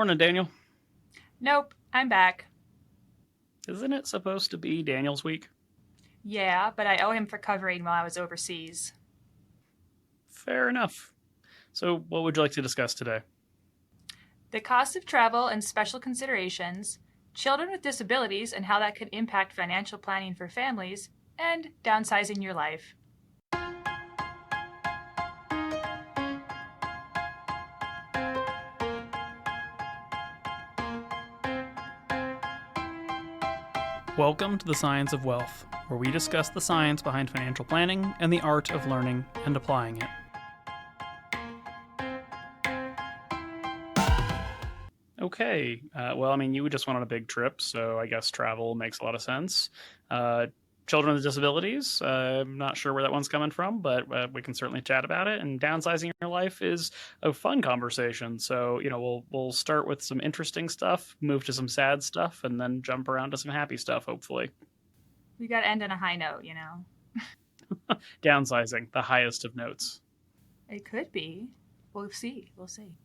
Morning, Daniel. Nope, I'm back. Isn't it supposed to be Daniel's week? Yeah, but I owe him for covering while I was overseas. Fair enough. So, what would you like to discuss today? The cost of travel and special considerations, children with disabilities and how that could impact financial planning for families, and downsizing your life. Welcome to the Science of Wealth, where we discuss the science behind financial planning and the art of learning and applying it. Okay, you just went on a big trip, so I guess travel makes a lot of sense. Uh, Children with disabilities, I'm not sure where that one's coming from, but we can certainly chat about it. And downsizing your life is a fun conversation. So, we'll start with some interesting stuff, move to some sad stuff, and then jump around to some happy stuff, hopefully. We got to end on a high note. Downsizing, the highest of notes. It could be. We'll see. We'll see.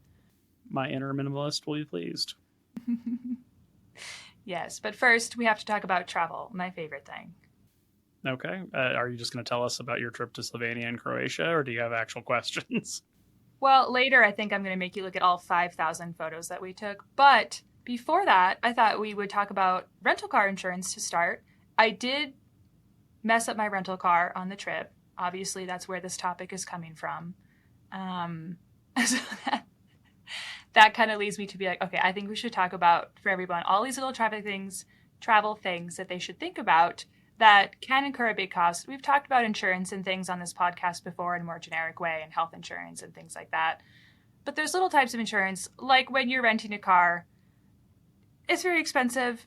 My inner minimalist will be pleased. Yes, but first we have to talk about travel, my favorite thing. Okay. Are you just going to tell us about your trip to Slovenia and Croatia, or do you have actual questions? Well, later I think I'm going to make you look at all 5,000 photos that we took. But before that, I thought we would talk about rental car insurance to start. I did mess up my rental car on the trip. Obviously, that's where this topic is coming from. So that kind of leads me to be like, okay, I think we should talk about for everyone all these little travel things that they should think about that can incur a big cost. We've talked about insurance and things on this podcast before in a more generic way, and health insurance and things like that. But there's little types of insurance, like when you're renting a car, it's very expensive.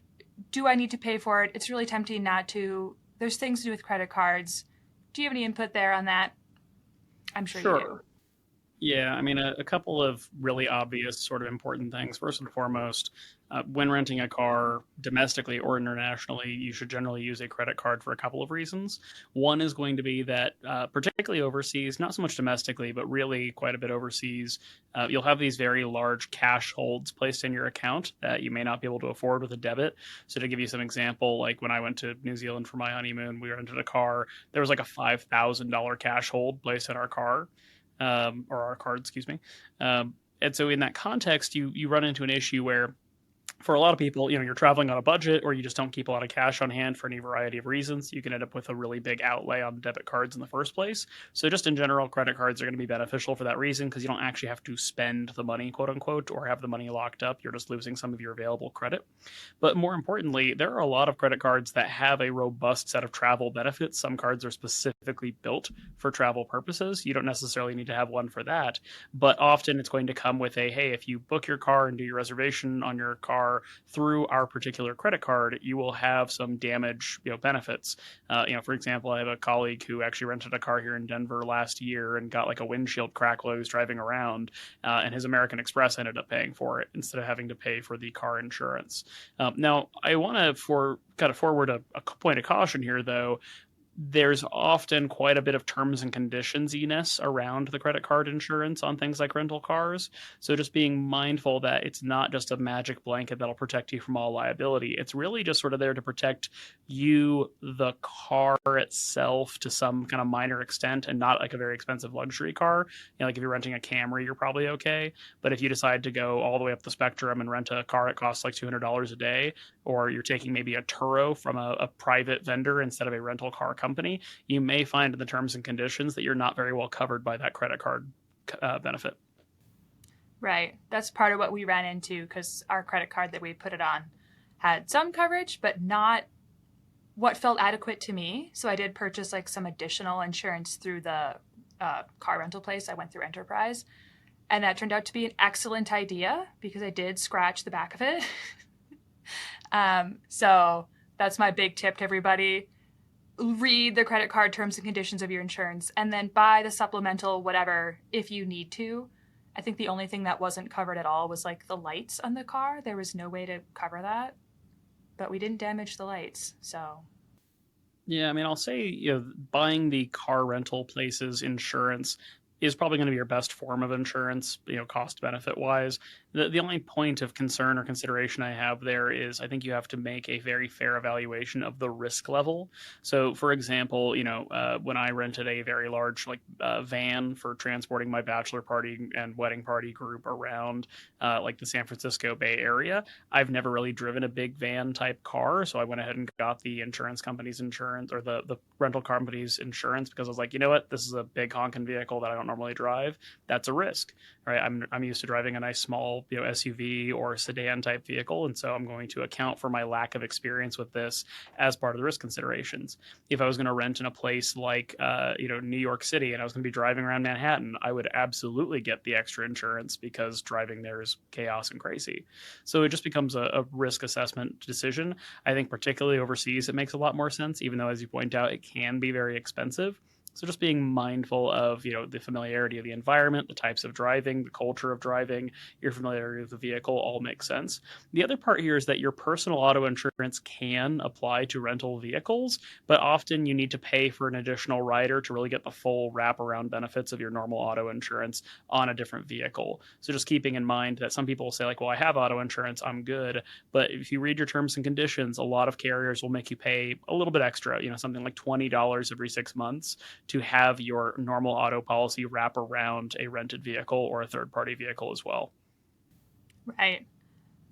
Do I need to pay for it? It's really tempting not to. There's things to do with credit cards. Do you have any input there on that? I'm sure you do. Sure. Yeah, a couple of really obvious, sort of important things. First and foremost, when renting a car domestically or internationally, you should generally use a credit card for a couple of reasons. One is going to be that, particularly overseas, not so much domestically, but really quite a bit overseas, you'll have these very large cash holds placed in your account that you may not be able to afford with a debit. So, to give you some example, like when I went to New Zealand for my honeymoon, we rented a car. There was like a $5,000 cash hold placed in our car, or our card, excuse me. And so in that context, you run into an issue where for a lot of people, you're traveling on a budget or you just don't keep a lot of cash on hand for any variety of reasons. You can end up with a really big outlay on debit cards in the first place. So just in general, credit cards are going to be beneficial for that reason because you don't actually have to spend the money, quote unquote, or have the money locked up. You're just losing some of your available credit. But more importantly, there are a lot of credit cards that have a robust set of travel benefits. Some cards are specifically built for travel purposes. You don't necessarily need to have one for that, but often it's going to come with a, hey, if you book your car and do your reservation on your car through our particular credit card, you will have some damage, benefits. For example, I have a colleague who actually rented a car here in Denver last year and got like a windshield crack while he was driving around, and his American Express ended up paying for it instead of having to pay for the car insurance. Now, I want to forward a point of caution here, though. There's often quite a bit of terms and conditions-iness around the credit card insurance on things like rental cars. So just being mindful that it's not just a magic blanket that'll protect you from all liability. It's really just sort of there to protect you, the car itself, to some kind of minor extent, and not like a very expensive luxury car. Like if you're renting a Camry, you're probably okay. But if you decide to go all the way up the spectrum and rent a car that costs like $200 a day, or you're taking maybe a Turo from a private vendor instead of a rental car company, you may find in the terms and conditions that you're not very well covered by that credit card benefit. Right. That's part of what we ran into because our credit card that we put it on had some coverage, but not what felt adequate to me. So I did purchase like some additional insurance through the car rental place. I went through Enterprise, and that turned out to be an excellent idea because I did scratch the back of it. So that's my big tip to everybody. Read the credit card terms and conditions of your insurance and then buy the supplemental whatever if you need to. I think the only thing that wasn't covered at all was like the lights on the car. There was no way to cover that, but we didn't damage the lights. So Yeah, I'll say, buying the car rental place's insurance is probably going to be your best form of insurance, cost benefit wise. The only point of concern or consideration I have there is I think you have to make a very fair evaluation of the risk level. So, for example, when I rented a very large van for transporting my bachelor party and wedding party group around like the San Francisco Bay Area, I've never really driven a big van type car, so I went ahead and got the insurance company's insurance or the rental company's insurance because I was like, you know what, this is a big honking vehicle that I don't normally drive. That's a risk, right? I'm used to driving a nice small SUV or sedan type vehicle, and so I'm going to account for my lack of experience with this as part of the risk considerations. If I was going to rent in a place like New York City and I was going to be driving around Manhattan, I would absolutely get the extra insurance because driving there is chaos and crazy. So it just becomes a risk assessment decision. I think particularly overseas, it makes a lot more sense, even though, as you point out, it can be very expensive. So just being mindful of, the familiarity of the environment, the types of driving, the culture of driving, your familiarity with the vehicle all makes sense. The other part here is that your personal auto insurance can apply to rental vehicles, but often you need to pay for an additional rider to really get the full wraparound benefits of your normal auto insurance on a different vehicle. So just keeping in mind that some people will say like, well, I have auto insurance, I'm good. But if you read your terms and conditions, a lot of carriers will make you pay a little bit extra, something like $20 every 6 months to have your normal auto policy wrap around a rented vehicle or a third party vehicle as well. Right.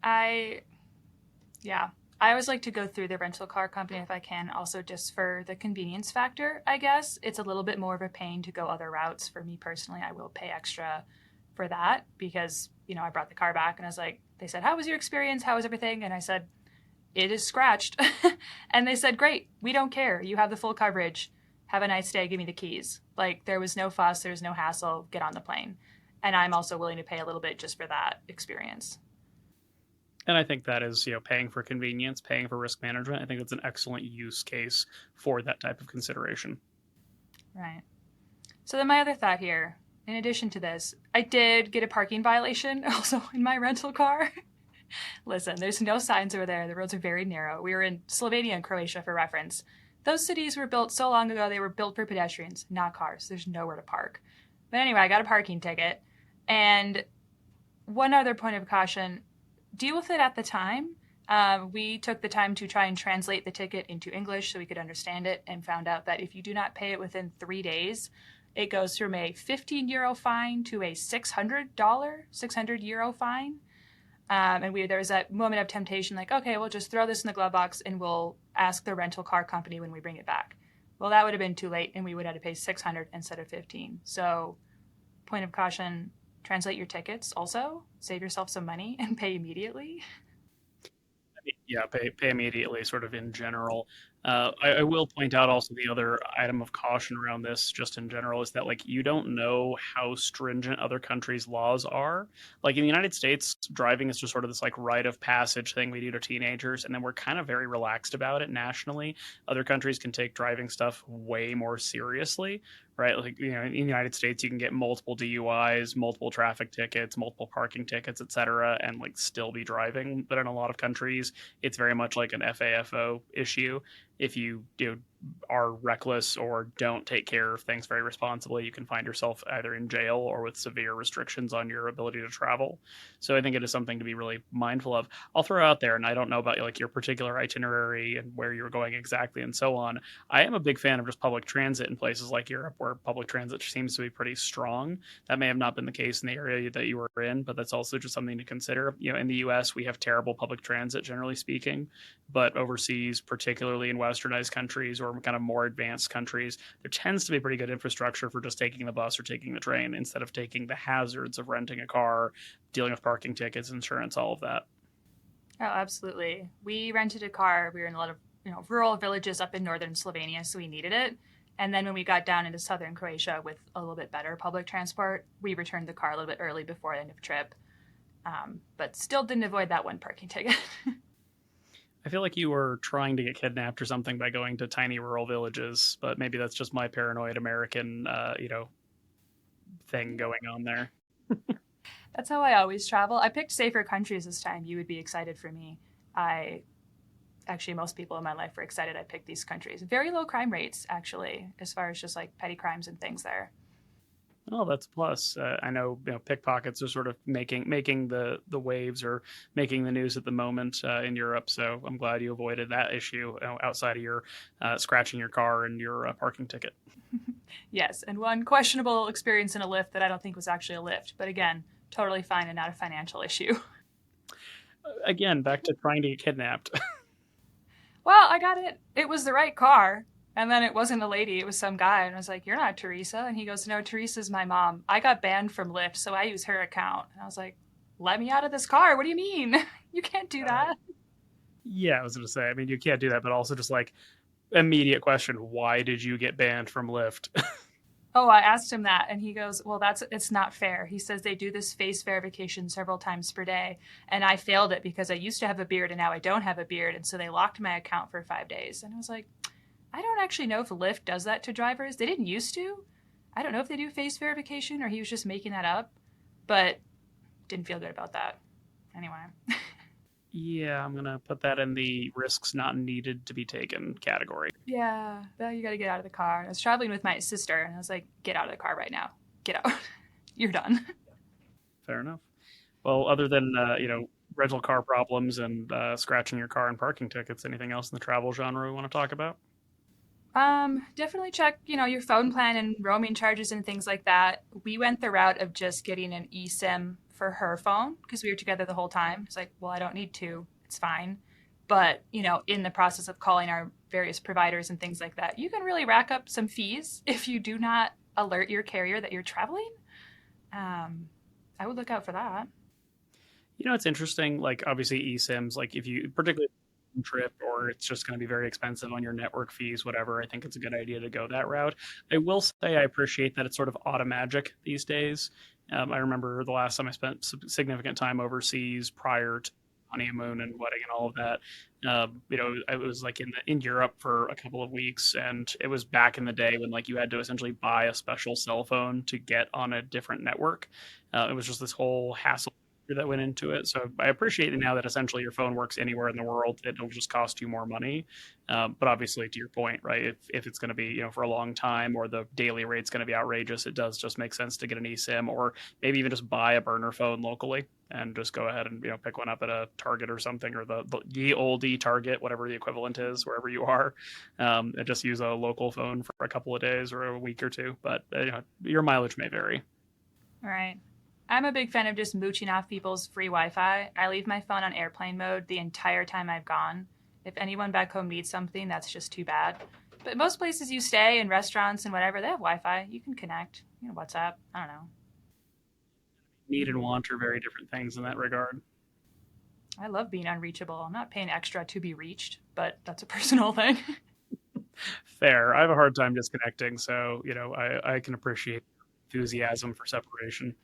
I, yeah. I always like to go through the rental car company if I can, also just for the convenience factor, I guess. It's a little bit more of a pain to go other routes. For me personally, I will pay extra for that because, I brought the car back and I was like, they said, how was your experience? How was everything? And I said, it is scratched. And they said, great, we don't care. You have the full coverage. Have a nice day. Give me the keys. Like, there was no fuss. There was no hassle. Get on the plane. And I'm also willing to pay a little bit just for that experience. And I think that is, paying for convenience, paying for risk management. I think that's an excellent use case for that type of consideration. Right. So then my other thought here, in addition to this, I did get a parking violation also in my rental car. Listen, there's no signs over there. The roads are very narrow. We were in Slovenia and Croatia for reference. Those cities were built so long ago, they were built for pedestrians, not cars. There's nowhere to park. But anyway, I got a parking ticket. And one other point of caution, deal with it at the time. We took the time to try and translate the ticket into English so we could understand it and found out that if you do not pay it within 3 days, it goes from a €15 fine to a €600 fine. And there was that moment of temptation, like, okay, we'll just throw this in the glove box and we'll ask the rental car company when we bring it back. Well, that would have been too late, and we would have had to pay 600 instead of 15. So, point of caution: translate your tickets. Also, save yourself some money and pay immediately. Yeah, pay immediately, sort of in general. I will point out also the other item of caution around this, just in general, is that like you don't know how stringent other countries' laws are. Like in the United States, driving is just sort of this like rite of passage thing we do to teenagers, and then we're kind of very relaxed about it nationally. Other countries can take driving stuff way more seriously, right? Like, in the United States, you can get multiple DUIs, multiple traffic tickets, multiple parking tickets, etc., and like still be driving. But in a lot of countries, it's very much like an FAFO issue. If you are reckless or don't take care of things very responsibly, you can find yourself either in jail or with severe restrictions on your ability to travel. So I think it is something to be really mindful of. I'll throw out there, and I don't know about like your particular itinerary and where you're going exactly and so on. I am a big fan of just public transit in places like Europe where public transit seems to be pretty strong. That may have not been the case in the area that you were in, but that's also just something to consider. In the US, we have terrible public transit, generally speaking, but overseas, particularly in westernized countries or kind of more advanced countries, there tends to be pretty good infrastructure for just taking the bus or taking the train instead of taking the hazards of renting a car, dealing with parking tickets, insurance, all of that. Oh, absolutely. We rented a car. We were in a lot of rural villages up in northern Slovenia, so we needed it. And then when we got down into southern Croatia with a little bit better public transport, we returned the car a little bit early before the end of trip. But still didn't avoid that one parking ticket. I feel like you were trying to get kidnapped or something by going to tiny rural villages, but maybe that's just my paranoid American, thing going on there. That's how I always travel. I picked safer countries this time. You would be excited for me. I Actually, most people in my life were excited I picked these countries. Very low crime rates, actually, as far as just like petty crimes and things there. Oh, that's a plus. I know, pickpockets are sort of making the waves or making the news at the moment in Europe. So I'm glad you avoided that issue outside of your scratching your car and your parking ticket. Yes, and one questionable experience in a lift that I don't think was actually a lift, but again, totally fine and not a financial issue. Again, back to trying to get kidnapped. Well, I got it. It was the right car. And then it wasn't a lady, it was some guy. And I was like, "You're not Teresa." And he goes, "No, Teresa's my mom. I got banned from Lyft, so I use her account." And I was like, "Let me out of this car. What do you mean? You can't do that." Yeah, I was going to say. I mean, you can't do that, but also just like immediate question: why did you get banned from Lyft? Oh, I asked him that, and he goes, "Well, it's not fair." He says they do this face verification several times per day, and I failed it because I used to have a beard and now I don't have a beard, and so they locked my account for 5 days. And I was like, I don't actually know if Lyft does that to drivers. They didn't used to. I don't know if they do face verification or he was just making that up, but didn't feel good about that. Anyway. Yeah, I'm gonna put that in the risks not needed to be taken category. Yeah, well, you got to get out of the car. I was traveling with my sister, and I was like, "Get out of the car right now. Get out. You're done." Fair enough. Well, other than rental car problems and scratching your car and parking tickets, anything else in the travel genre we want to talk about? Definitely check, your phone plan and roaming charges and things like that. We went the route of just getting an eSIM for her phone because we were together the whole time. It's like, well, I don't need to. It's fine. But, in the process of calling our various providers and things like that, you can really rack up some fees if you do not alert your carrier that you're traveling. Um, I would look out for that. It's interesting. Like obviously eSIMs, like if you particularly trip or it's just going to be very expensive on your network fees, whatever. I think it's a good idea to go that route. I will say I appreciate that it's sort of automagic these days. I remember the last time I spent significant time overseas prior to honeymoon and wedding and all of that. I was like in Europe for a couple of weeks, and it was back in the day when like you had to essentially buy a special cell phone to get on a different network. It was just this whole hassle that went into it. So I appreciate it now that essentially your phone works anywhere in the world. It'll just cost you more money. But obviously, to your point, right? If it's going to be for a long time or the daily rate's going to be outrageous, it does just make sense to get an eSIM or maybe even just buy a burner phone locally and just go ahead and pick one up at a Target or something or the ye old Target, whatever the equivalent is wherever you are, and just use a local phone for a couple of days or a week or two. But your mileage may vary. All right. I'm a big fan of just mooching off people's free Wi Fi. I leave my phone on airplane mode the entire time I've gone. If anyone back home needs something, that's just too bad. But most places you stay and restaurants and whatever, they have Wi Fi. You can connect. WhatsApp. I don't know. Need and want are very different things in that regard. I love being unreachable. I'm not paying extra to be reached, but that's a personal thing. Fair. I have a hard time disconnecting, so I can appreciate enthusiasm for separation.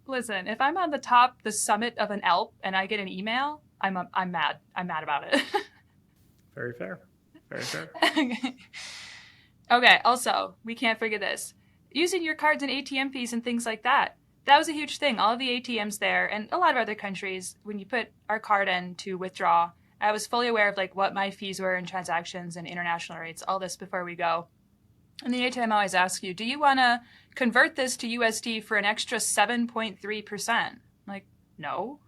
Listen, if I'm on the summit of an Alp and I get an email, I'm mad. I'm mad about it. Very fair. Very fair. Okay, also, we can't forget this. Using your cards and ATM fees and things like that. That was a huge thing. All of the ATMs there and a lot of other countries, when you put our card in to withdraw, I was fully aware of like what my fees were in transactions and international rates, all this before we go. And the ATM always asks you, do you want to convert this to USD for an extra 7.3%? I'm like, no,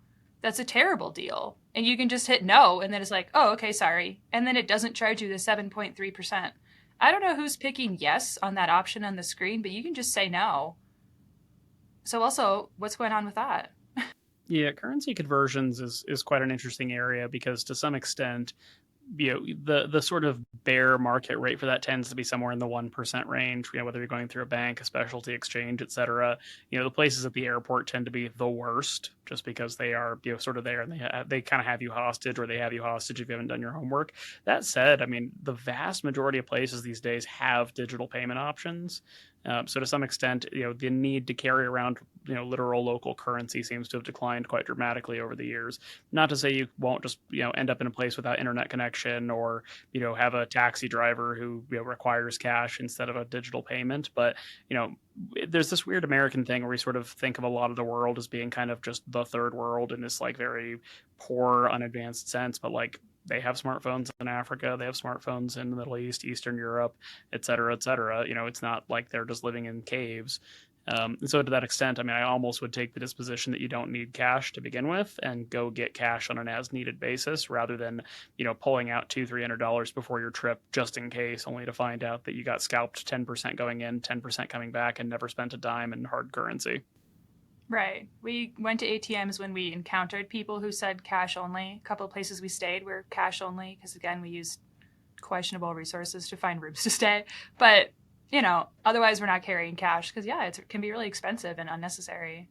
that's a terrible deal. And you can just hit no, and then it's like, oh, okay, sorry. And then it doesn't charge you the 7.3%. I don't know who's picking yes on that option on the screen, but you can just say no. So also, what's going on with that? Yeah, currency conversions is quite an interesting area because to some extent, the sort of bear market rate for that tends to be somewhere in the 1% range, whether you're going through a bank, a specialty exchange, et cetera. The places at the airport tend to be the worst just because they are sort of there and they kind of have you hostage, or they have you hostage if you haven't done your homework. That said, I mean, the vast majority of places these days have digital payment options. So to some extent, the need to carry around, literal local currency seems to have declined quite dramatically over the years. Not to say you won't just, end up in a place without internet connection or, have a taxi driver who requires cash instead of a digital payment. But, there's this weird American thing where we sort of think of a lot of the world as being kind of just the third world in this like very poor, unadvanced sense. But like they have smartphones in Africa, they have smartphones in the Middle East, Eastern Europe, et cetera, et cetera. It's not like they're just living in caves. So to that extent, I mean, I almost would take the disposition that you don't need cash to begin with and go get cash on an as needed basis rather than, pulling out $200-300 before your trip just in case, only to find out that you got scalped 10% going in, 10% coming back, and never spent a dime in hard currency. Right. We went to ATMs when we encountered people who said cash only. A couple of places we stayed were cash only because, again, we used questionable resources to find rooms to stay. But, otherwise we're not carrying cash because, yeah, it can be really expensive and unnecessary.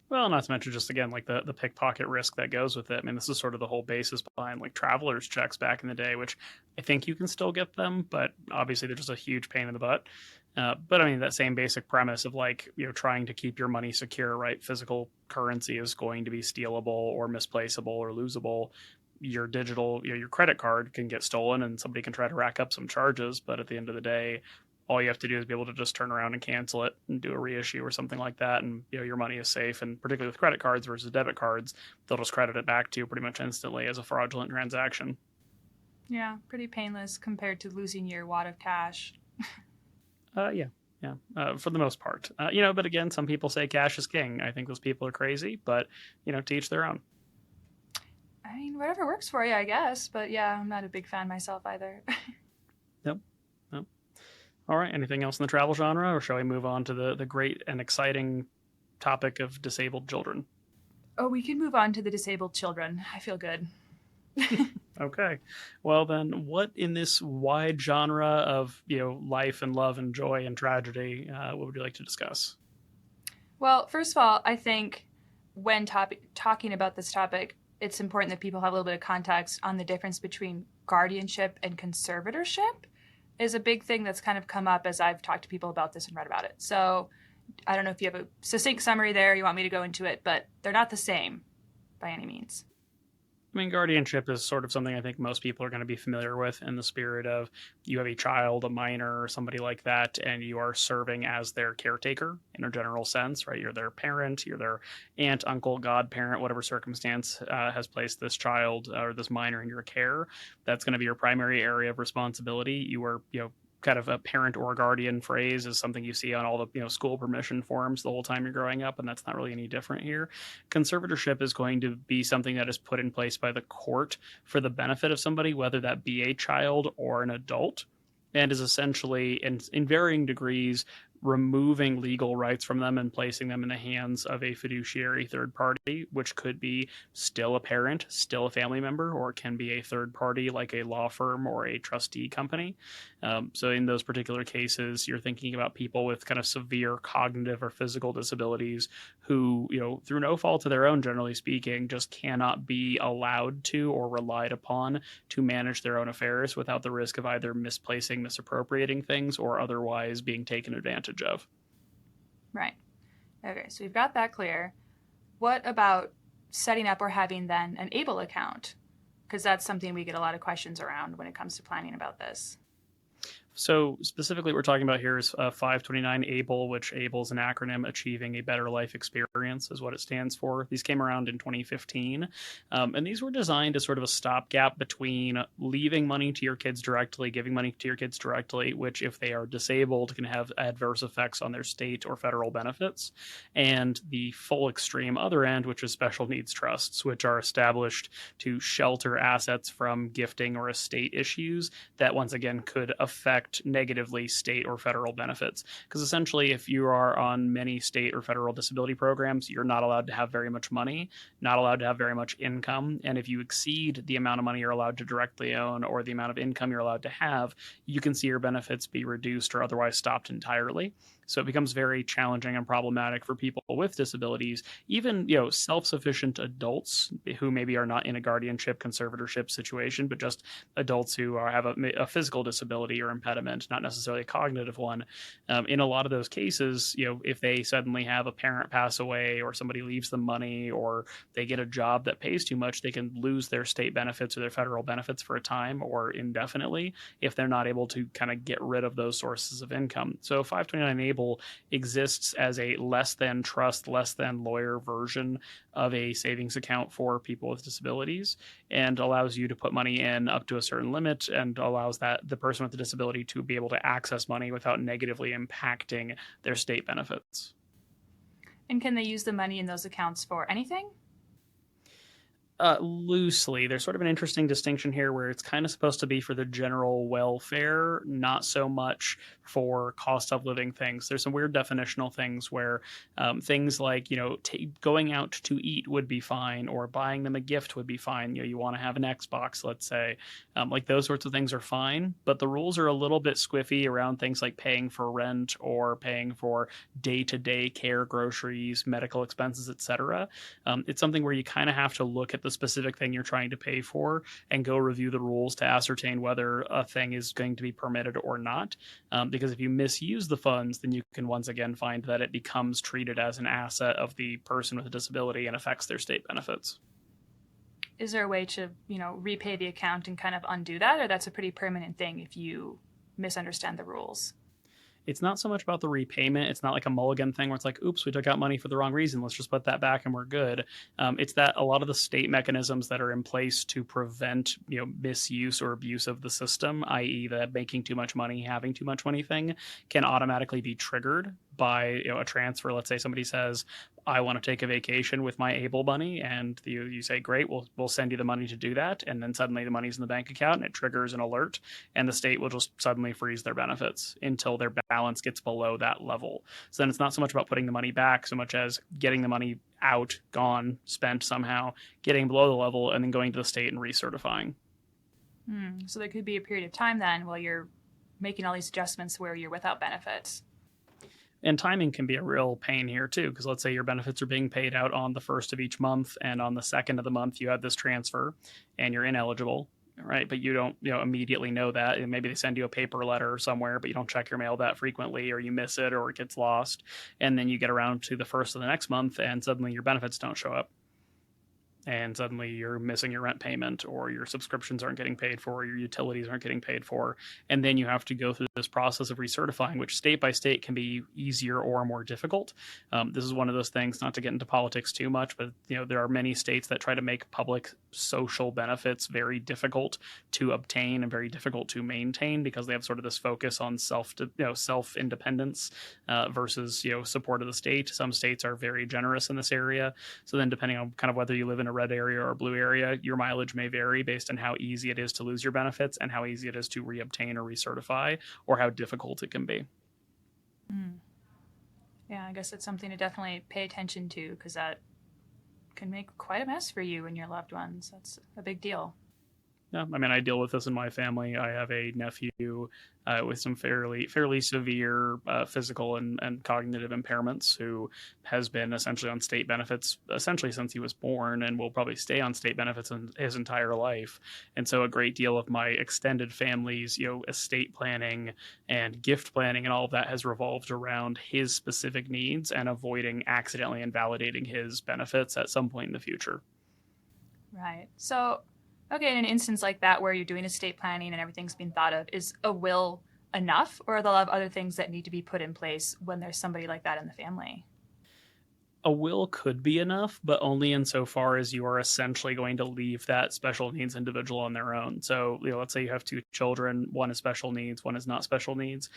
Well, not to mention just again like the pickpocket risk that goes with it. I mean, this is sort of the whole basis behind like travelers checks back in the day, which I think you can still get them, but obviously they're just a huge pain in the butt. But I mean, that same basic premise of like trying to keep your money secure, right? Physical currency is going to be stealable or misplaceable or losable. Your digital, your credit card can get stolen and somebody can try to rack up some charges, but at the end of the day, all you have to do is be able to just turn around and cancel it and do a reissue or something like that, and your money is safe. And particularly with credit cards versus debit cards, they'll just credit it back to you pretty much instantly as a fraudulent transaction. Yeah, pretty painless compared to losing your wad of cash. Yeah, yeah, for the most part. But again, some people say cash is king. I think those people are crazy, but to each their own. I mean, whatever works for you, I guess. But yeah, I'm not a big fan myself either. Nope. Nope. All right. Anything else in the travel genre, or shall we move on to the great and exciting topic of disabled children? Oh, we can move on to the disabled children. I feel good. Okay. Well, then, what in this wide genre of life and love and joy and tragedy, what would you like to discuss? Well, first of all, I think when talking about this topic, it's important that people have a little bit of context on the difference between guardianship and conservatorship is a big thing that's kind of come up as I've talked to people about this and read about it. So I don't know if you have a succinct summary there, you want me to go into it, but they're not the same by any means. I mean, guardianship is sort of something I think most people are going to be familiar with in the spirit of you have a child, a minor, or somebody like that, and you are serving as their caretaker in a general sense, right? You're their parent, you're their aunt, uncle, godparent, whatever circumstance has placed this child or this minor in your care. That's going to be your primary area of responsibility. You are, kind of a parent or guardian phrase is something you see on all the school permission forms the whole time you're growing up, and that's not really any different here. Conservatorship is going to be something that is put in place by the court for the benefit of somebody, whether that be a child or an adult, and is essentially in varying degrees removing legal rights from them and placing them in the hands of a fiduciary third party, which could be still a parent, still a family member, or it can be a third party like a law firm or a trustee company. So in those particular cases, you're thinking about people with kind of severe cognitive or physical disabilities who, through no fault of their own, generally speaking, just cannot be allowed to or relied upon to manage their own affairs without the risk of either misplacing, misappropriating things, or otherwise being taken advantage of. Right. Okay, so we've got that clear. What about setting up or having then an ABLE account? Because that's something we get a lot of questions around when it comes to planning about this. So specifically, what we're talking about here is 529 ABLE, which ABLE is an acronym, Achieving a Better Life Experience is what it stands for. These came around in 2015, and these were designed as sort of a stopgap between leaving money to your kids directly, giving money to your kids directly, which if they are disabled can have adverse effects on their state or federal benefits, and the full extreme other end, which is special needs trusts, which are established to shelter assets from gifting or estate issues that once again could affect negatively state or federal benefits. Because essentially, if you are on many state or federal disability programs, you're not allowed to have very much money, not allowed to have very much income. And if you exceed the amount of money you're allowed to directly own or the amount of income you're allowed to have, you can see your benefits be reduced or otherwise stopped entirely. So it becomes very challenging and problematic for people with disabilities, even self-sufficient adults who maybe are not in a guardianship, conservatorship situation, but just adults who have a physical disability or impediment, not necessarily a cognitive one. In a lot of those cases, if they suddenly have a parent pass away or somebody leaves them money or they get a job that pays too much, they can lose their state benefits or their federal benefits for a time or indefinitely if they're not able to kind of get rid of those sources of income. So 529 ABLE exists as a less than trust, less than lawyer version of a savings account for people with disabilities and allows you to put money in up to a certain limit and allows that the person with the disability ability to be able to access money without negatively impacting their state benefits. And can they use the money in those accounts for anything? Loosely. There's sort of an interesting distinction here where it's kind of supposed to be for the general welfare, not so much for cost of living things. There's some weird definitional things where things like, going out to eat would be fine, or buying them a gift would be fine. You want to have an Xbox, let's say. Like those sorts of things are fine, but the rules are a little bit squiffy around things like paying for rent or paying for day-to-day care, groceries, medical expenses, etc. It's something where you kind of have to look at the specific thing you're trying to pay for and go review the rules to ascertain whether a thing is going to be permitted or not. Because if you misuse the funds, then you can once again find that it becomes treated as an asset of the person with a disability and affects their state benefits. Is there a way to, repay the account and kind of undo that, or that's a pretty permanent thing if you misunderstand the rules? It's not so much about the repayment. It's not like a mulligan thing where it's like, oops, we took out money for the wrong reason. Let's just put that back and we're good. It's that a lot of the state mechanisms that are in place to prevent, misuse or abuse of the system, i.e., the making too much money, having too much money thing, can automatically be triggered by a transfer. Let's say somebody says, I want to take a vacation with my able money, and you say, great, we'll send you the money to do that, and then suddenly the money's in the bank account and it triggers an alert, and the state will just suddenly freeze their benefits until their balance gets below that level. So then it's not so much about putting the money back so much as getting the money out, gone, spent somehow, getting below the level, and then going to the state and recertifying. So there could be a period of time then while you're making all these adjustments where you're without benefits. And timing can be a real pain here too, because let's say your benefits are being paid out on the first of each month, and on the second of the month you have this transfer and you're ineligible, right? But you don't immediately know that, and maybe they send you a paper letter somewhere, but you don't check your mail that frequently, or you miss it, or it gets lost, and then you get around to the first of the next month and suddenly your benefits don't show up, and suddenly you're missing your rent payment, or your subscriptions aren't getting paid for, or your utilities aren't getting paid for, and then you have to go through this process of recertifying, which state by state can be easier or more difficult. This is one of those things, not to get into politics too much, but there are many states that try to make public social benefits very difficult to obtain and very difficult to maintain, because they have sort of this focus on self independence versus support of the state. Some states are very generous in this area, so then depending on kind of whether you live in a red area or a blue area, your mileage may vary based on how easy it is to lose your benefits and how easy it is to reobtain or recertify, or how difficult it can be. Yeah, I guess it's something to definitely pay attention to, because that can make quite a mess for you and your loved ones. That's a big deal. Yeah, I mean, I deal with this in my family. I have a nephew with some fairly severe physical and cognitive impairments, who has been essentially on state benefits essentially since he was born, and will probably stay on state benefits in his entire life. And so a great deal of my extended family's estate planning and gift planning and all of that has revolved around his specific needs and avoiding accidentally invalidating his benefits at some point in the future. Right. So, okay, in an instance like that where you're doing estate planning and everything's been thought of, is a will enough, or are there a lot of other things that need to be put in place when there's somebody like that in the family? A will could be enough, but only insofar as you are essentially going to leave that special needs individual on their own. So, let's say you have two children, one is special needs, one is not special needs.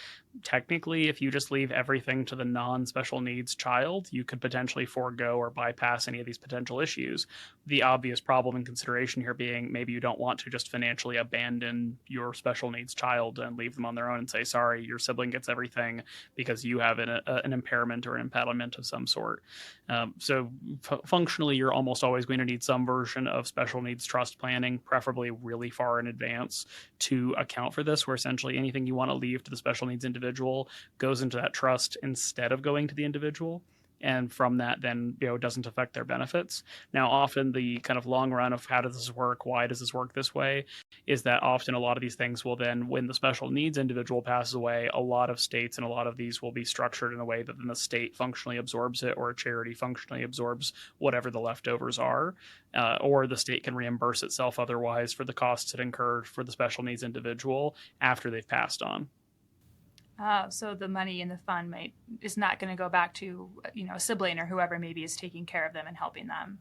Technically, if you just leave everything to the non-special needs child, you could potentially forego or bypass any of these potential issues. The obvious problem and consideration here being maybe you don't want to just financially abandon your special needs child and leave them on their own and say, sorry, your sibling gets everything because you have an impairment or an impediment of some sort. So functionally, you're almost always going to need some version of special needs trust planning, preferably really far in advance, to account for this, where essentially anything you want to leave to the special needs individual goes into that trust instead of going to the individual. And from that, then, it doesn't affect their benefits. Now, often the kind of long run of how does this work, why does this work this way, is that often a lot of these things will then, when the special needs individual passes away, a lot of states and a lot of these will be structured in a way that then the state functionally absorbs it, or a charity functionally absorbs whatever the leftovers are, or the state can reimburse itself otherwise for the costs it incurred for the special needs individual after they've passed on. So the money in the fund is not going to go back to a sibling or whoever maybe is taking care of them and helping them.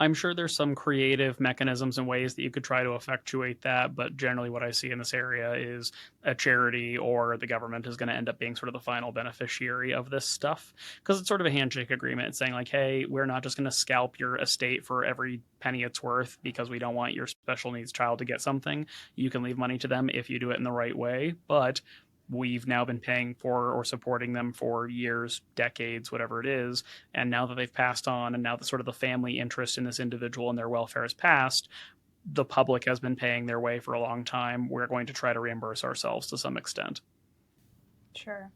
I'm sure there's some creative mechanisms and ways that you could try to effectuate that, but generally what I see in this area is a charity or the government is going to end up being sort of the final beneficiary of this stuff because it's sort of a handshake agreement saying like, hey, we're not just going to scalp your estate for every penny it's worth because we don't want your special needs child to get something. You can leave money to them if you do it in the right way, but we've now been paying for or supporting them for years, decades, whatever it is. And now that they've passed on, and now that sort of the family interest in this individual and their welfare has passed, the public has been paying their way for a long time. We're going to try to reimburse ourselves to some extent. Sure.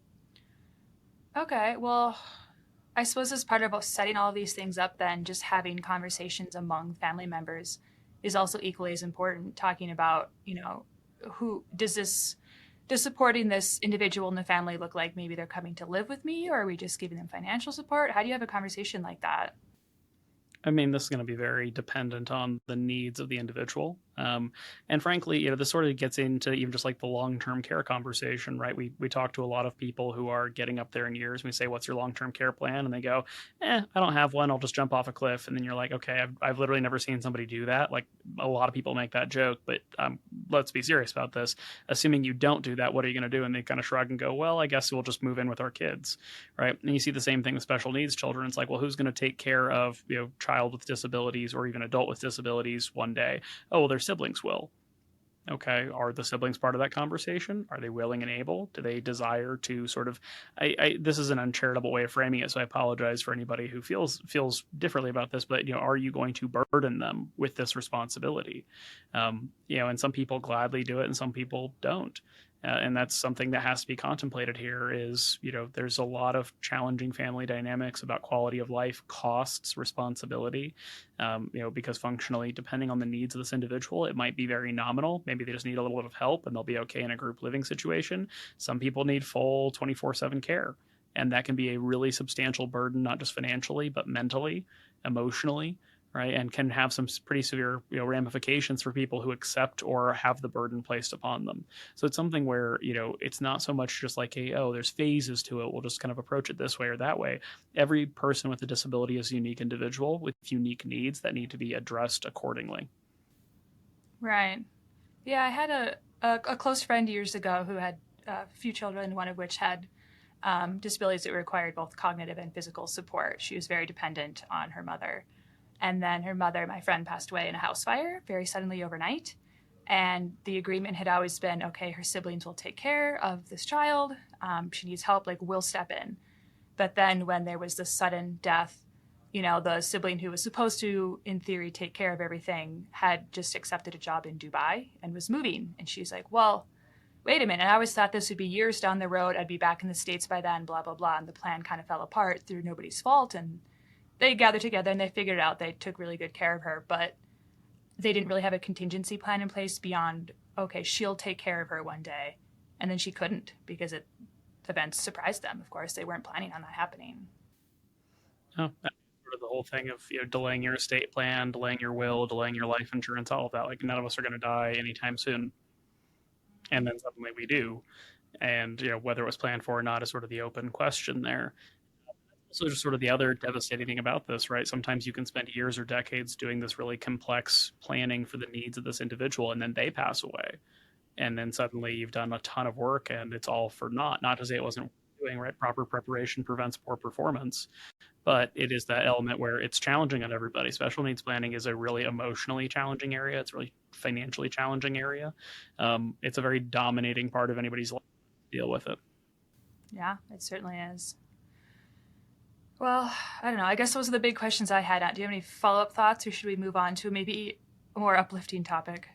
Okay, well, I suppose as part of setting all of these things up, then just having conversations among family members is also equally as important. Talking about, who does supporting this individual in the family look like maybe they're coming to live with me, or are we just giving them financial support? How do you have a conversation like that? I mean, this is going to be very dependent on the needs of the individual. And frankly, this sort of gets into even just like the long-term care conversation, right? We talk to a lot of people who are getting up there in years. And we say, "What's your long-term care plan?" And they go, I don't have one. I'll just jump off a cliff." And then you're like, "Okay, I've literally never seen somebody do that." Like a lot of people make that joke, but let's be serious about this. Assuming you don't do that, what are you going to do? And they kind of shrug and go, "Well, I guess we'll just move in with our kids," right? And you see the same thing with special needs children. It's like, well, who's going to take care of child with disabilities or even adult with disabilities one day? Oh, well, their siblings will. Okay, are the siblings part of that conversation? Are they willing and able? Do they desire to sort of? This is an uncharitable way of framing it, so I apologize for anybody who feels differently about this. But are you going to burden them with this responsibility? And some people gladly do it, and some people don't. And that's something that has to be contemplated here is, there's a lot of challenging family dynamics about quality of life, costs, responsibility, because functionally, depending on the needs of this individual, it might be very nominal. Maybe they just need a little bit of help and they'll be okay in a group living situation. Some people need full 24/7 care. And that can be a really substantial burden, not just financially, but mentally, emotionally, right? And can have some pretty severe ramifications for people who accept or have the burden placed upon them. So it's something where it's not so much just like there's phases to it. We'll just kind of approach it this way or that way. Every person with a disability is a unique individual with unique needs that need to be addressed accordingly. Right. Yeah, I had a close friend years ago who had a few children, one of which had disabilities that required both cognitive and physical support. She was very dependent on her mother. And then her mother, my friend, passed away in a house fire very suddenly overnight. And the agreement had always been, okay, her siblings will take care of this child. She needs help, like we'll step in. But then when there was this sudden death, the sibling who was supposed to, in theory, take care of everything had just accepted a job in Dubai and was moving. And she's like, well, wait a minute. I always thought this would be years down the road. I'd be back in the States by then, blah, blah, blah. And the plan kind of fell apart through nobody's fault. And they gathered together and they figured it out. They took really good care of her, but they didn't really have a contingency plan in place beyond, okay, she'll take care of her one day. And then she couldn't because events surprised them. Of course, they weren't planning on that happening. Oh, that's sort of the whole thing of delaying your estate plan, delaying your will, delaying your life insurance, all of that. Like none of us are going to die anytime soon, and then suddenly we do. And whether it was planned for or not is sort of the open question there. Also, just sort of the other devastating thing about this, right? Sometimes you can spend years or decades doing this really complex planning for the needs of this individual, and then they pass away. And then suddenly you've done a ton of work and it's all for naught. Not to say it wasn't doing right. Proper preparation prevents poor performance, but it is that element where it's challenging on everybody. Special needs planning is a really emotionally challenging area. It's a really financially challenging area. It's a very dominating part of anybody's life to deal with it. Yeah, it certainly is. Well, I don't know. I guess those are the big questions I had. Do you have any follow-up thoughts, or should we move on to maybe a more uplifting topic?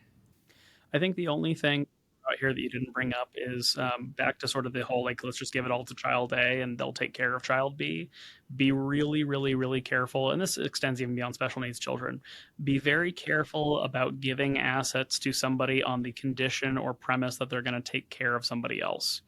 I think the only thing out here that you didn't bring up is back to sort of the whole like let's just give it all to child A and they'll take care of child B. Be really, really, really careful, and this extends even beyond special needs children. Be very careful about giving assets to somebody on the condition or premise that they're going to take care of somebody else.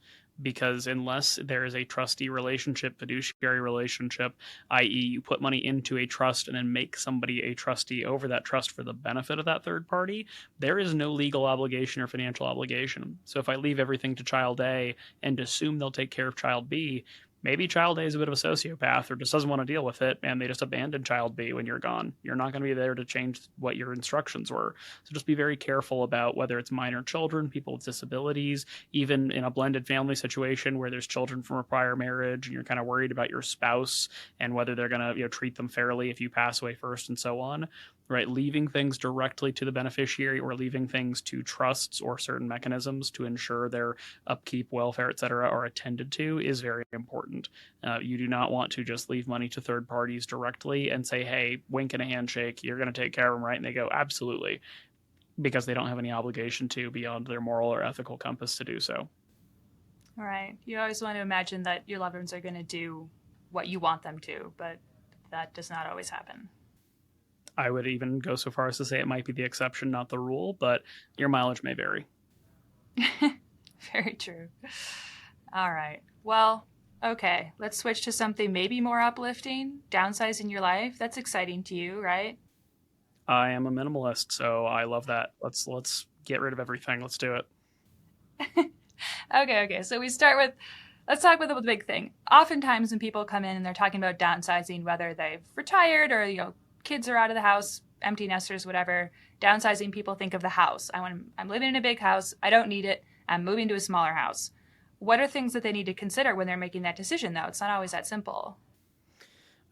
Because unless there is a trustee relationship, fiduciary relationship, i.e., you put money into a trust and then make somebody a trustee over that trust for the benefit of that third party, there is no legal obligation or financial obligation. So if I leave everything to child A and assume they'll take care of child B, Maybe child A is a bit of a sociopath or just doesn't want to deal with it, and they just abandon child B when you're gone. You're not going to be there to change what your instructions were. So just be very careful about whether it's minor children, people with disabilities, even in a blended family situation where there's children from a prior marriage and you're kind of worried about your spouse and whether they're going to, treat them fairly if you pass away first and so on. Right, leaving things directly to the beneficiary or leaving things to trusts or certain mechanisms to ensure their upkeep, welfare, etc., are attended to is very important. You do not want to just leave money to third parties directly and say, hey, wink and a handshake, you're going to take care of them, right? And they go, absolutely, because they don't have any obligation to beyond their moral or ethical compass to do so. All right. You always want to imagine that your loved ones are going to do what you want them to, but that does not always happen. I would even go so far as to say it might be the exception, not the rule, but your mileage may vary. Very true. All right. Well, okay. Let's switch to something maybe more uplifting. Downsizing your life. That's exciting to you, right? I am a minimalist, so I love that. Let's get rid of everything. Let's do it. Okay. So let's talk about the big thing. Oftentimes when people come in and they're talking about downsizing, whether they've retired or, kids are out of the house, empty nesters, whatever, downsizing, people think of the house. I'm living in a big house. I don't need it. I'm moving to a smaller house. What are things that they need to consider when they're making that decision, though? It's not always that simple.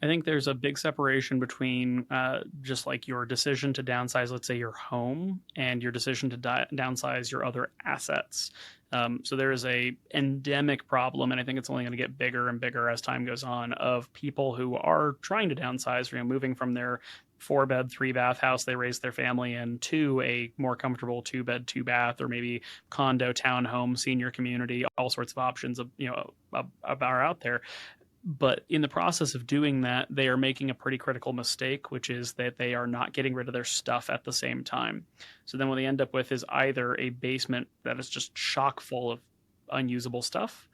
I think there's a big separation between just like your decision to downsize, let's say your home, and your decision to downsize your other assets. So there is a endemic problem, and I think it's only going to get bigger and bigger as time goes on, of people who are trying to downsize, moving from their 4-bed, 3-bath house they raised their family in to a more comfortable 2-bed, 2-bath, or maybe condo, townhome, senior community. All sorts of options are out there. But in the process of doing that, they are making a pretty critical mistake, which is that they are not getting rid of their stuff at the same time. So then what they end up with is either a basement that is just chock full of unusable stuff,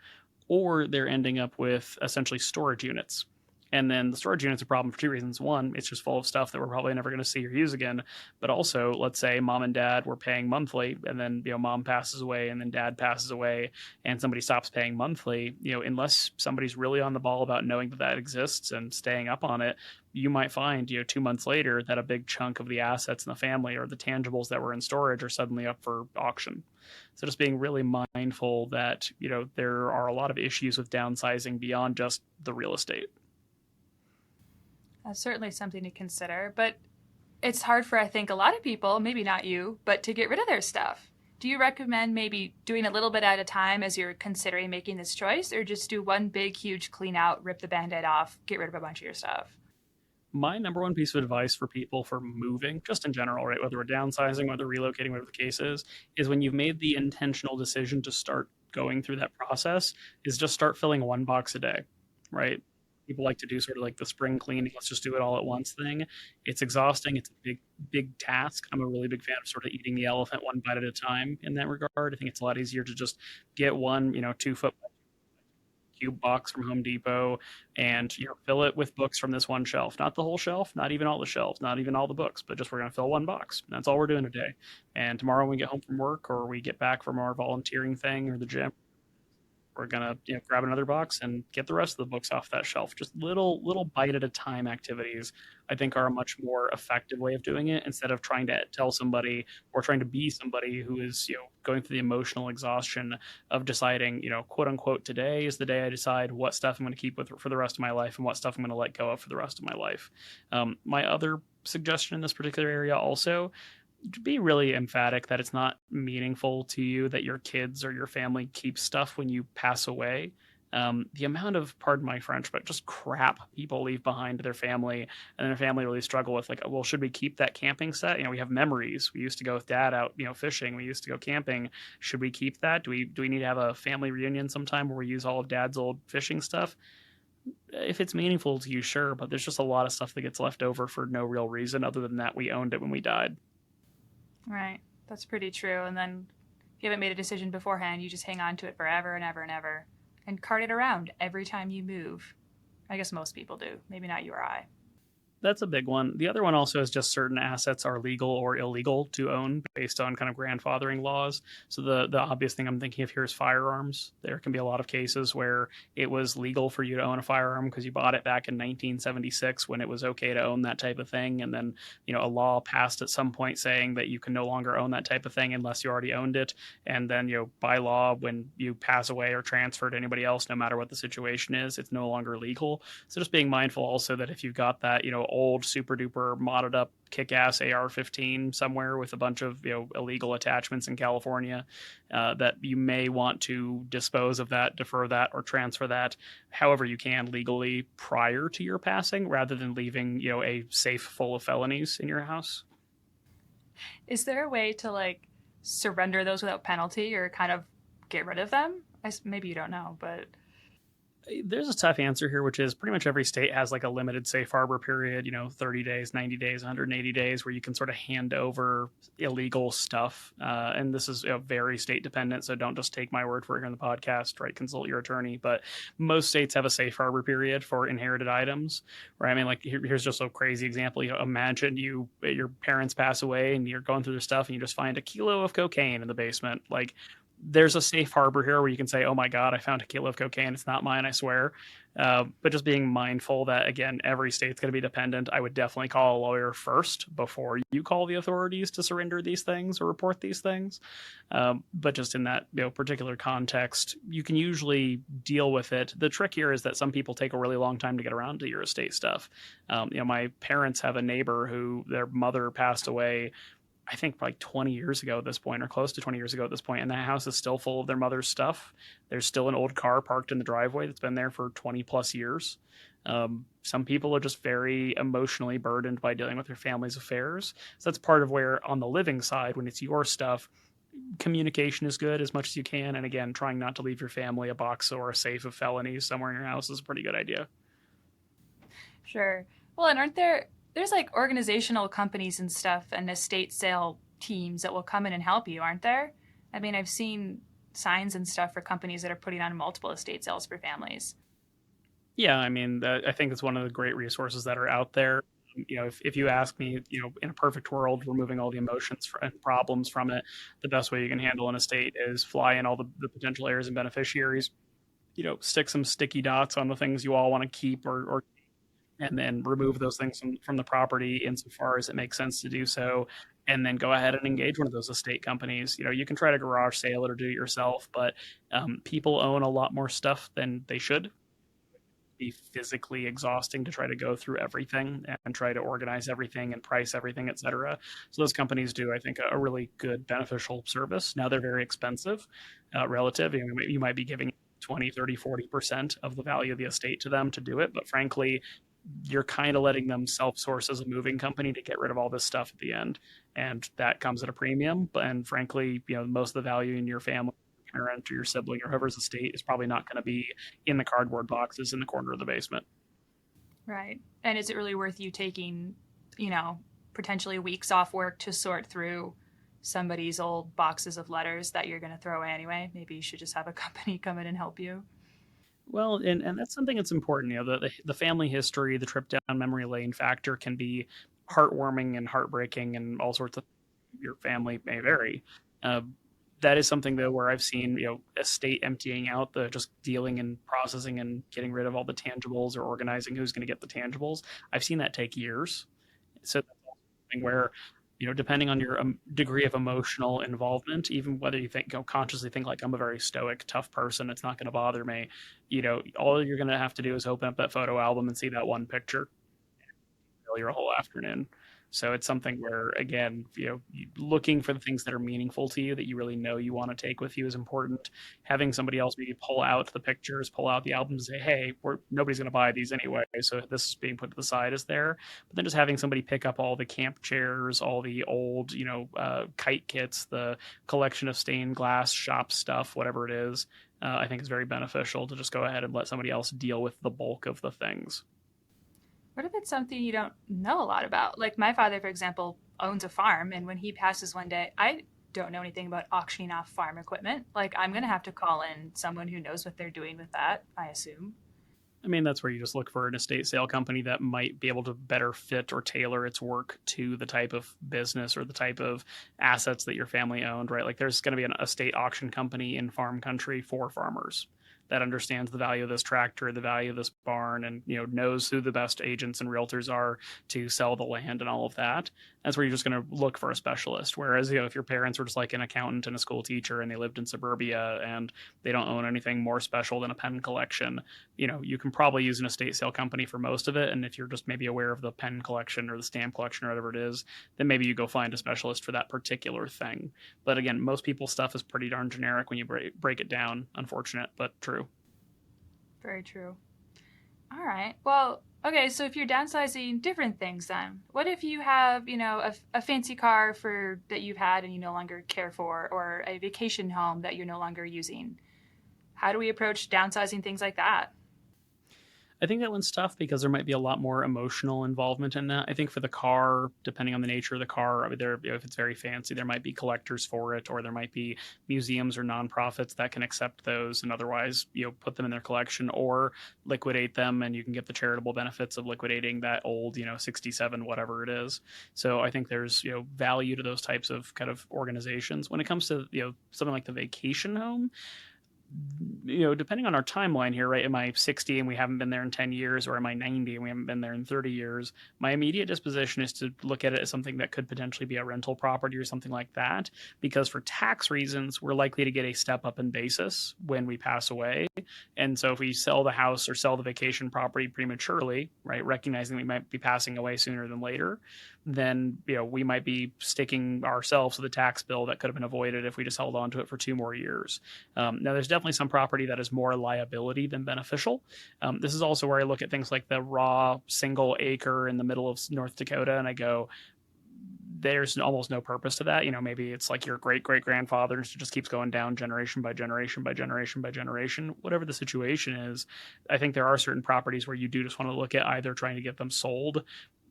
or they're ending up with essentially storage units. And then the storage unit's a problem for two reasons. One, it's just full of stuff that we're probably never going to see or use again. But also, let's say mom and dad were paying monthly, and then mom passes away, and then dad passes away, and somebody stops paying monthly. Unless somebody's really on the ball about knowing that exists and staying up on it, you might find 2 months later that a big chunk of the assets in the family or the tangibles that were in storage are suddenly up for auction. So just being really mindful that there are a lot of issues with downsizing beyond just the real estate. That's certainly something to consider, but it's hard for, I think, a lot of people, maybe not you, but to get rid of their stuff. Do you recommend maybe doing a little bit at a time as you're considering making this choice, or just do one big, huge clean out, rip the Band-Aid off, get rid of a bunch of your stuff? My number one piece of advice for people for moving, just in general, right, whether we're downsizing, whether relocating, whatever the case is when you've made the intentional decision to start going through that process, is just start filling one box a day, right? People like to do sort of like the spring cleaning, let's just do it all at once thing. It's exhausting. It's a big task. I'm a really big fan of sort of eating the elephant one bite at a time in that regard. I think it's a lot easier to just get one, 2-foot cube box from Home Depot and fill it with books from this one shelf. Not the whole shelf, not even all the shelves, not even all the books, but just we're going to fill one box. That's all we're doing today. And tomorrow when we get home from work or we get back from our volunteering thing or the gym, we're gonna grab another box and get the rest of the books off that shelf. Just little bite at a time activities, I think, are a much more effective way of doing it, instead of trying to tell somebody or trying to be somebody who is going through the emotional exhaustion of deciding, quote unquote, today is the day I decide what stuff I'm going to keep with for the rest of my life and what stuff I'm going to let go of for the rest of my life. My other suggestion in this particular area also, to be really emphatic that it's not meaningful to you that your kids or your family keep stuff when you pass away. The amount of, pardon my French, but just crap people leave behind to their family, and their family really struggle with, like, well, should we keep that camping set? We have memories. We used to go with dad out, fishing. We used to go camping. Should we keep that? Do we need to have a family reunion sometime where we use all of dad's old fishing stuff? If it's meaningful to you, sure, but there's just a lot of stuff that gets left over for no real reason other than that we owned it when we died. Right. That's pretty true. And then if you haven't made a decision beforehand, you just hang on to it forever and ever and ever and cart it around every time you move. I guess most people do. Maybe not you or I. That's a big one. The other one also is just certain assets are legal or illegal to own based on kind of grandfathering laws. So the obvious thing I'm thinking of here is firearms. There can be a lot of cases where it was legal for you to own a firearm because you bought it back in 1976 when it was okay to own that type of thing, and then a law passed at some point saying that you can no longer own that type of thing unless you already owned it, and then by law when you pass away or transfer to anybody else, no matter what the situation is, it's no longer legal. So just being mindful also that if you've got that old super duper modded up kick-ass AR-15 somewhere with a bunch of illegal attachments in California, that you may want to dispose of that, defer that, or transfer that however you can legally prior to your passing, rather than leaving a safe full of felonies in your house. Is there a way to like surrender those without penalty or kind of get rid of them? Maybe you don't know, but There's a tough answer here, which is pretty much every state has like a limited safe harbor period, 30 days, 90 days, 180 days, where you can sort of hand over illegal stuff. And this is very state dependent. So don't just take my word for it here on the podcast, right? Consult your attorney. But most states have a safe harbor period for inherited items, right? I mean, like here's just a crazy example. Imagine your parents pass away and you're going through their stuff and you just find a kilo of cocaine in the basement. Like, there's a safe harbor here where you can say, oh my God, I found a kilo of cocaine. It's not mine, I swear. But just being mindful that, again, every state's going to be dependent. I would definitely call a lawyer first before you call the authorities to surrender these things or report these things. But just in that particular context, you can usually deal with it. The trick here is that some people take a really long time to get around to your estate stuff. My parents have a neighbor who their mother passed away, I think like 20 years ago at this point, or close to 20 years ago at this point, and that house is still full of their mother's stuff. There's still an old car parked in the driveway that's been there for 20 plus years. Some people are just very emotionally burdened by dealing with their family's affairs. So that's part of where, on the living side, when it's your stuff, communication is good as much as you can. And again, trying not to leave your family a box or a safe of felonies somewhere in your house is a pretty good idea. sure. Well, and there's like organizational companies and stuff and estate sale teams that will come in and help you, aren't there? I mean, I've seen signs and stuff for companies that are putting on multiple estate sales for families. Yeah, I mean, I think it's one of the great resources that are out there. If you ask me, in a perfect world, removing all the emotions and problems from it, the best way you can handle an estate is fly in all the potential heirs and beneficiaries, stick some sticky dots on the things you all want to keep or and then remove those things from the property insofar as it makes sense to do so, and then go ahead and engage one of those estate companies. You can try to garage sale it or do it yourself, but people own a lot more stuff than they should. Be physically exhausting to try to go through everything and try to organize everything and price everything, etc. So those companies do, I think, a really good beneficial service. Now they're very expensive relative. You might be giving 20, 30, 40% of the value of the estate to them to do it, but frankly, you're kind of letting them self-source as a moving company to get rid of all this stuff at the end, and that comes at a premium. And frankly, most of the value in your family, parent, or your sibling, or whoever's estate is probably not going to be in the cardboard boxes in the corner of the basement. Right. And is it really worth you taking, you know, potentially weeks off work to sort through somebody's old boxes of letters that you're going to throw away anyway? Maybe you should just have a company come in and help you. Well, and that's something that's important. The family history, the trip down memory lane factor can be heartwarming and heartbreaking, and all sorts of. Your family may vary. Uh, that is something though where I've seen estate emptying out, the just dealing and processing and getting rid of all the tangibles or organizing who's going to get the tangibles. I've seen that take years. So that's something where depending on your degree of emotional involvement, even whether you think consciously think like I'm a very stoic, tough person, it's not going to bother me. All you're going to have to do is open up that photo album and see that one picture, fill your whole afternoon. So it's something where, again, looking for the things that are meaningful to you that you really know you want to take with you is important. Having somebody else maybe pull out the pictures, pull out the albums, and say, "Hey, nobody's going to buy these anyway, so this is being put to the side," is there. But then just having somebody pick up all the camp chairs, all the old, kite kits, the collection of stained glass shop stuff, whatever it is, I think is very beneficial to just go ahead and let somebody else deal with the bulk of the things. What if it's something you don't know a lot about? Like my father, for example, owns a farm, and when he passes one day, I don't know anything about auctioning off farm equipment. Like I'm going to have to call in someone who knows what they're doing with that, I assume. I mean, that's where you just look for an estate sale company that might be able to better fit or tailor its work to the type of business or the type of assets that your family owned, right? Like there's going to be an estate auction company in farm country for farmers that understands the value of this tractor, the value of this barn, and knows who the best agents and realtors are to sell the land and all of that. That's where you're just going to look for a specialist. Whereas if your parents were just like an accountant and a school teacher and they lived in suburbia and they don't own anything more special than a pen collection, you can probably use an estate sale company for most of it. And if you're just maybe aware of the pen collection or the stamp collection or whatever it is, then maybe you go find a specialist for that particular thing. But again, most people's stuff is pretty darn generic when you break it down. Unfortunate, but true. Very true. All right. Well, okay, so if you're downsizing different things then, what if you have, a fancy car for that you've had and you no longer care for, or a vacation home that you're no longer using? How do we approach downsizing things like that? I think that one's tough because there might be a lot more emotional involvement in that. I think for the car, depending on the nature of the car, I mean, if it's very fancy, there might be collectors for it, or there might be museums or nonprofits that can accept those and otherwise, put them in their collection or liquidate them, and you can get the charitable benefits of liquidating that old, 67 whatever it is. So I think there's value to those types of kind of organizations. When it comes to something like the vacation home, depending on our timeline here, right? Am I 60 and we haven't been there in 10 years, or am I 90 and we haven't been there in 30 years? My immediate disposition is to look at it as something that could potentially be a rental property or something like that, because for tax reasons, we're likely to get a step up in basis when we pass away. And so if we sell the house or sell the vacation property prematurely, right, recognizing we might be passing away sooner than later, then we might be sticking ourselves with a tax bill that could have been avoided if we just held on to it for 2 more years. Now, there's definitely some property that is more liability than beneficial. This is also where I look at things like the raw single acre in the middle of North Dakota, and I go, there's almost no purpose to that. Maybe it's like your great great grandfather just keeps going down generation by generation by generation by generation. Whatever the situation is, I think there are certain properties where you do just want to look at either trying to get them sold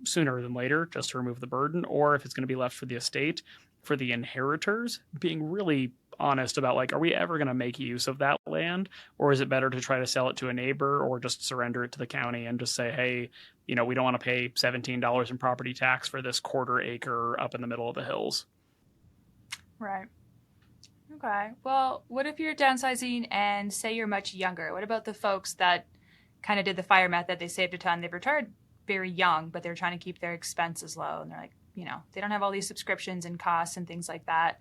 sooner than later just to remove the burden, or if it's going to be left for the estate, for the inheritors, being really honest about like, are we ever going to make use of that land, or is it better to try to sell it to a neighbor or just surrender it to the county and just say, hey, we don't want to pay $17 in property tax for this quarter acre up in the middle of the hills. Right. Okay. Well, what if you're downsizing and say you're much younger? What about the folks that kind of did the fire method? They saved a ton, they've retired very young, but they're trying to keep their expenses low, and they're like, they don't have all these subscriptions and costs and things like that.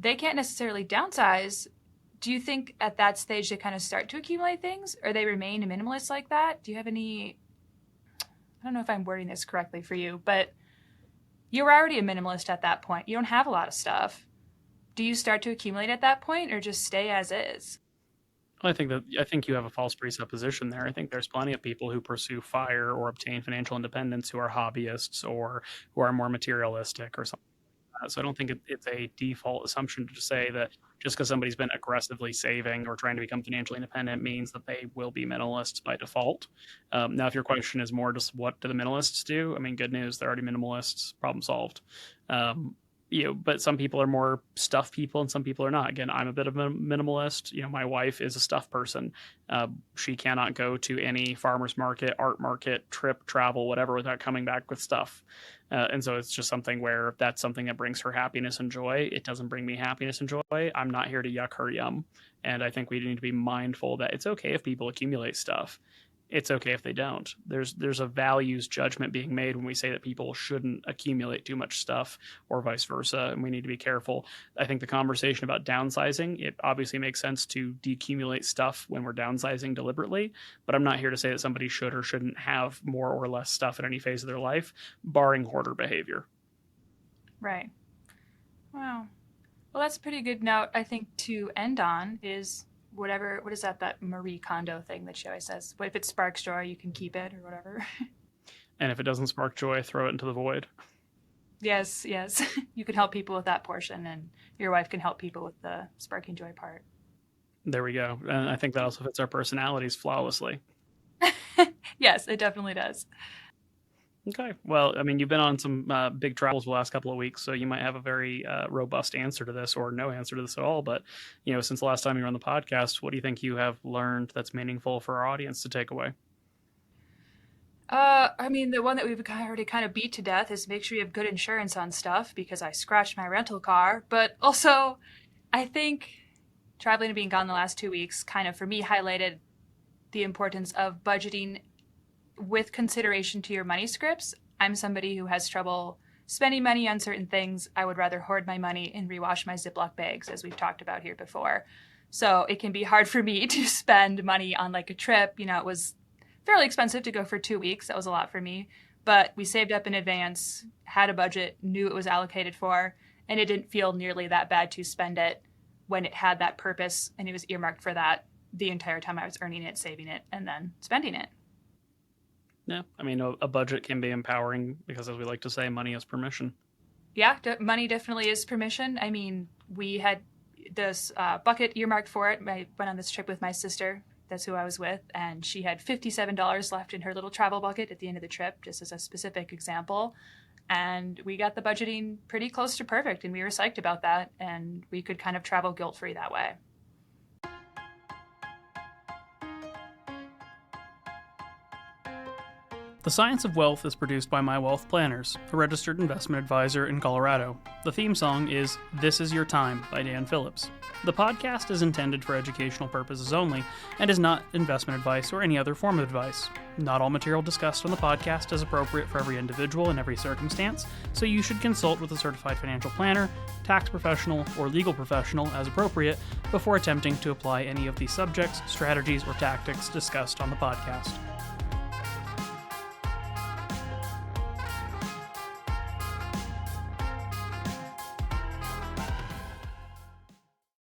They can't necessarily downsize. Do you think at that stage they kind of start to accumulate things, or they remain a minimalist like that? Do you have any, I don't know if I'm wording this correctly for you, but you were already a minimalist at that point. You don't have a lot of stuff. Do you start to accumulate at that point, or just stay as is? I think you have a false presupposition there. I think there's plenty of people who pursue fire or obtain financial independence who are hobbyists or who are more materialistic or something like that. So I don't think it's a default assumption to say that just because somebody's been aggressively saving or trying to become financially independent means that they will be minimalists by default. Now, if your question is more just what do the minimalists do? I mean, good news, they're already minimalists. Problem solved. But some people are more stuff people and some people are not. Again, I'm a bit of a minimalist. My wife is a stuff person. She cannot go to any farmer's market, art market, trip, travel, whatever, without coming back with stuff. And so it's just something where that's something that brings her happiness and joy. It doesn't bring me happiness and joy. I'm not here to yuck her yum. And I think we need to be mindful that it's okay if people accumulate stuff. It's okay if they don't. There's a values judgment being made when we say that people shouldn't accumulate too much stuff or vice versa, and we need to be careful. I think the conversation about downsizing, it obviously makes sense to decumulate stuff when we're downsizing deliberately, but I'm not here to say that somebody should or shouldn't have more or less stuff at any phase of their life, barring hoarder behavior. Right. Wow. Well, that's a pretty good note, I think, to end on is what is that Marie Kondo thing that she always says? What if it sparks joy, you can keep it or whatever? And if it doesn't spark joy, throw it into the void. Yes. You can help people with that portion, and your wife can help people with the sparking joy part. There we go. And I think that also fits our personalities flawlessly. Yes, it definitely does. Okay. Well, I mean, you've been on some big travels the last couple of weeks, so you might have a very robust answer to this, or no answer to this at all. But since the last time you were on the podcast, what do you think you have learned that's meaningful for our audience to take away? I mean, the one that we've already kind of beat to death is make sure you have good insurance on stuff because I scratched my rental car. But also, I think traveling and being gone the last 2 weeks kind of for me highlighted the importance of budgeting with consideration to your money scripts. I'm somebody who has trouble spending money on certain things. I would rather hoard my money and rewash my Ziploc bags, as we've talked about here before. So it can be hard for me to spend money on like a trip. It was fairly expensive to go for 2 weeks. That was a lot for me. But we saved up in advance, had a budget, knew it was allocated for, and it didn't feel nearly that bad to spend it when it had that purpose and it was earmarked for that the entire time I was earning it, saving it, and then spending it. Yeah, I mean, a budget can be empowering because, as we like to say, money is permission. Yeah, money definitely is permission. I mean, we had this bucket earmarked for it. I went on this trip with my sister. That's who I was with. And she had $57 left in her little travel bucket at the end of the trip, just as a specific example. And we got the budgeting pretty close to perfect, and we were psyched about that. And we could kind of travel guilt-free that way. The Science of Wealth is produced by My Wealth Planners, a registered investment advisor in Colorado. The theme song is This Is Your Time by Dan Phillips. The podcast is intended for educational purposes only and is not investment advice or any other form of advice. Not all material discussed on the podcast is appropriate for every individual in every circumstance, so you should consult with a certified financial planner, tax professional, or legal professional as appropriate before attempting to apply any of the subjects, strategies, or tactics discussed on the podcast.